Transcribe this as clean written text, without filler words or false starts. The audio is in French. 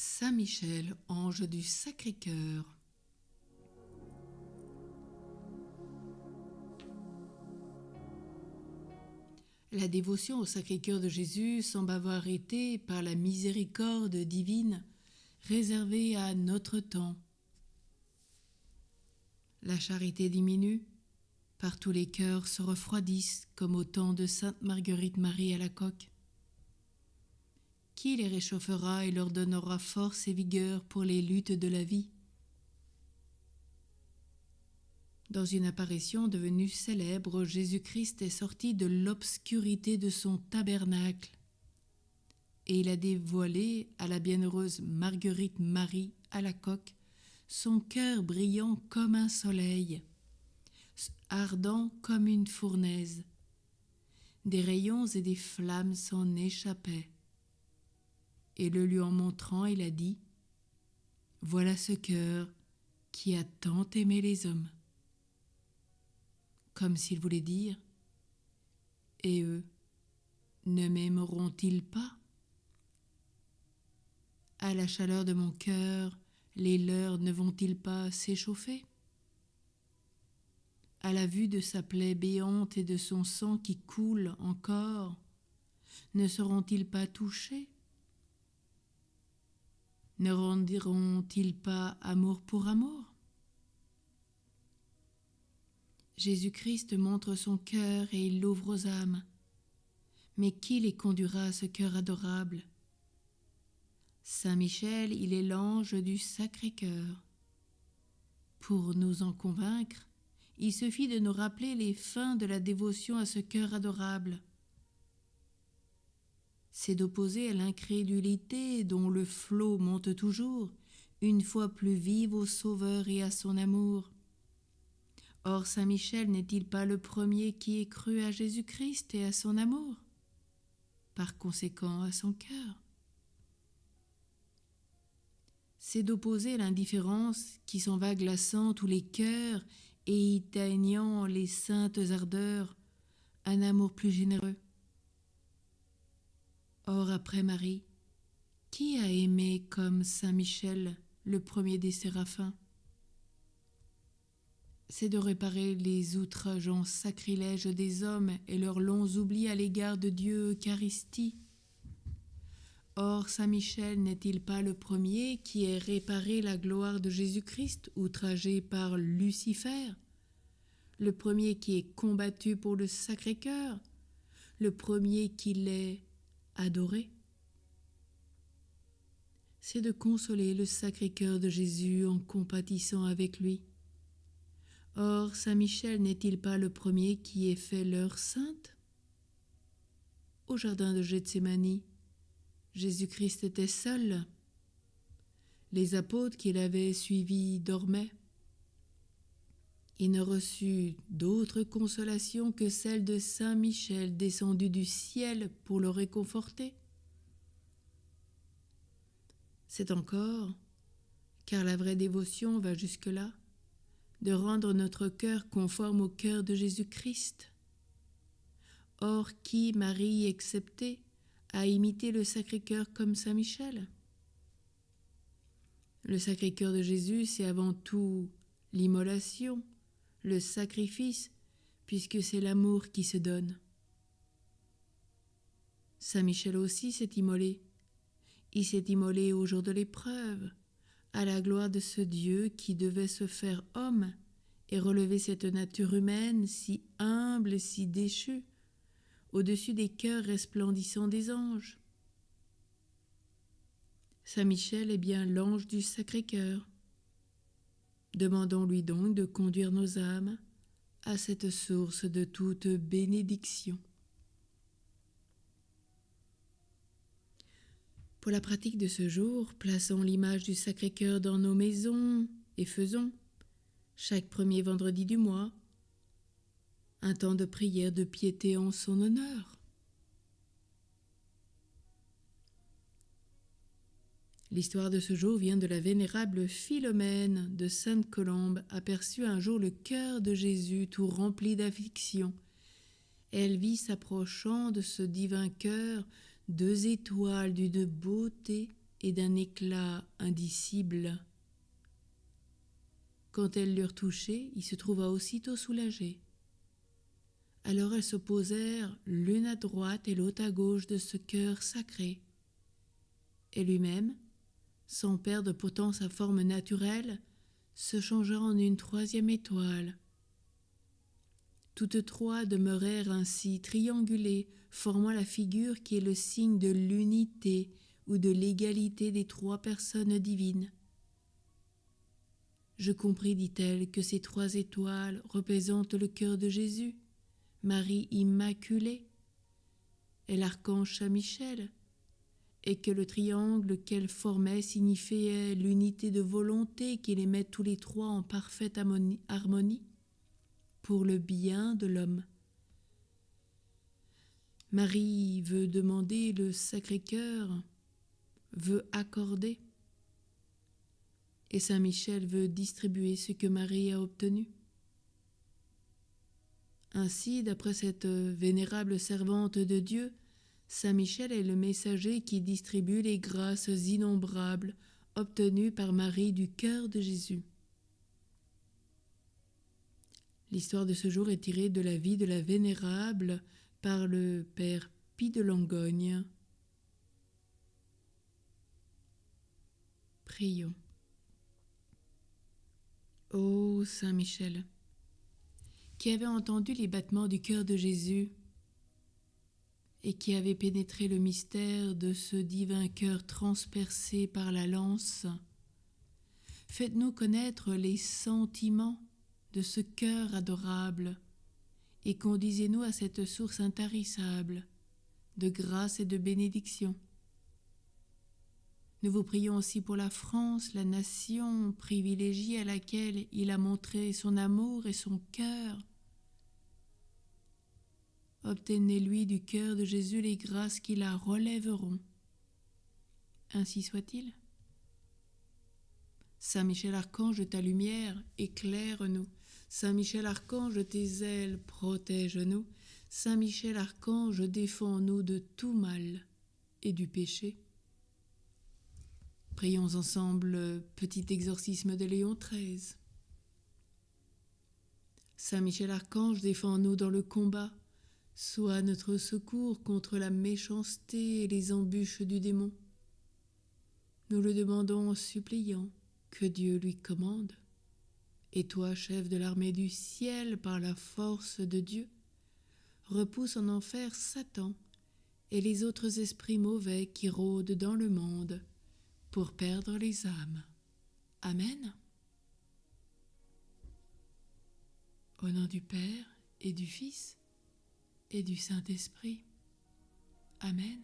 Saint Michel, ange du Sacré-Cœur. La dévotion au Sacré-Cœur de Jésus semble avoir été, par la miséricorde divine, réservée à notre temps. La charité diminue, partout les cœurs se refroidissent comme au temps de Sainte Marguerite Marie Alacoque. Qui les réchauffera et leur donnera force et vigueur pour les luttes de la vie? Dans une apparition devenue célèbre, Jésus-Christ est sorti de l'obscurité de son tabernacle et il a dévoilé à la bienheureuse Marguerite Marie Alacoque son cœur brillant comme un soleil, ardent comme une fournaise. Des rayons et des flammes s'en échappaient. Et le lui en montrant, il a dit : « Voilà ce cœur qui a tant aimé les hommes. » Comme s'il voulait dire : « Et eux, ne m'aimeront-ils pas ? À la chaleur de mon cœur, les leurs ne vont-ils pas s'échauffer ? À la vue de sa plaie béante et de son sang qui coule encore, ne seront-ils pas touchés ? Ne rendiront-ils pas amour pour amour ? Jésus-Christ montre son cœur et il l'ouvre aux âmes. Mais qui les conduira à ce cœur adorable ? Saint Michel, il est l'ange du Sacré-Cœur. Pour nous en convaincre, il suffit de nous rappeler les fins de la dévotion à ce cœur adorable. C'est d'opposer à l'incrédulité dont le flot monte toujours, une fois plus vive au Sauveur et à son amour. Or, Saint Michel n'est-il pas le premier qui ait cru à Jésus-Christ et à son amour, par conséquent à son cœur? C'est d'opposer à l'indifférence qui s'en va glaçant tous les cœurs et éteignant les saintes ardeurs, un amour plus généreux. Or, après Marie, qui a aimé comme Saint Michel, le premier des séraphins ? C'est de réparer les outrageants sacrilèges des hommes et leurs longs oublis à l'égard de Dieu Eucharistie. Or, Saint Michel n'est-il pas le premier qui ait réparé la gloire de Jésus-Christ, outragé par Lucifer, le premier qui ait combattu pour le Sacré-Cœur, le premier qui l'ait adoré? C'est de consoler le Sacré-Cœur de Jésus en compatissant avec lui. Or, Saint Michel n'est-il pas le premier qui ait fait l'heure sainte ? Au jardin de Gethsémani, Jésus-Christ était seul. Les apôtres qu'il avait suivis dormaient. Il ne reçut d'autre consolation que celle de Saint Michel descendu du ciel pour le réconforter. C'est encore, car la vraie dévotion va jusque-là, de rendre notre cœur conforme au cœur de Jésus-Christ. Or, qui, Marie exceptée, a imité le Sacré-Cœur comme Saint Michel ? Le Sacré-Cœur de Jésus, c'est avant tout l'immolation, le sacrifice, puisque c'est l'amour qui se donne. Saint Michel aussi s'est immolé. Il s'est immolé au jour de l'épreuve, à la gloire de ce Dieu qui devait se faire homme et relever cette nature humaine si humble et si déchue, au-dessus des cœurs resplendissants des anges. Saint Michel est bien l'ange du Sacré-Cœur. Demandons-lui donc de conduire nos âmes à cette source de toute bénédiction. Pour la pratique de ce jour, plaçons l'image du Sacré-Cœur dans nos maisons et faisons, chaque premier vendredi du mois, un temps de prière de piété en son honneur. L'histoire de ce jour vient de la vénérable Philomène de Sainte-Colombe, aperçut un jour le cœur de Jésus tout rempli d'affliction. Elle vit s'approchant de ce divin cœur 2 étoiles d'une beauté et d'un éclat indicible. Quand elles l'eurent touché, il se trouva aussitôt soulagé. Alors elles se posèrent l'une à droite et l'autre à gauche de ce cœur sacré. Et lui-même, sans perdre pourtant sa forme naturelle, se changea en une troisième étoile. Toutes trois demeurèrent ainsi triangulées, formant la figure qui est le signe de l'unité ou de l'égalité des trois personnes divines. Je compris, dit-elle, que ces trois étoiles représentent le cœur de Jésus, Marie Immaculée et l'archange Saint-Michel, et que le triangle qu'elle formait signifiait l'unité de volonté qui les met tous les trois en parfaite harmonie pour le bien de l'homme. Marie veut demander, le Sacré-Cœur veut accorder, et Saint-Michel veut distribuer ce que Marie a obtenu. Ainsi, d'après cette vénérable servante de Dieu, Saint-Michel est le messager qui distribue les grâces innombrables obtenues par Marie du cœur de Jésus. L'histoire de ce jour est tirée de la vie de la vénérable par le père Pie de Langogne. Prions. Ô Saint Michel, qui avait entendu les battements du cœur de Jésus et qui avait pénétré le mystère de ce divin cœur transpercé par la lance, faites-nous connaître les sentiments de ce cœur adorable et conduisez-nous à cette source intarissable de grâce et de bénédiction. Nous vous prions aussi pour la France, la nation privilégiée à laquelle il a montré son amour et son cœur. Obtenez-lui du cœur de Jésus les grâces qui la relèveront. Ainsi soit-il. Saint Michel Archange, ta lumière, éclaire-nous. Saint Michel Archange, tes ailes, protège-nous. Saint Michel Archange, défends-nous de tout mal et du péché. Prions ensemble petit exorcisme de Léon XIII. Saint Michel Archange, défends-nous dans le combat. Sois notre secours contre la méchanceté et les embûches du démon. Nous le demandons en suppliant que Dieu lui commande. Et toi, chef de l'armée du ciel, par la force de Dieu, repousse en enfer Satan et les autres esprits mauvais qui rôdent dans le monde pour perdre les âmes. Amen. Au nom du Père et du Fils et du Saint-Esprit. Amen.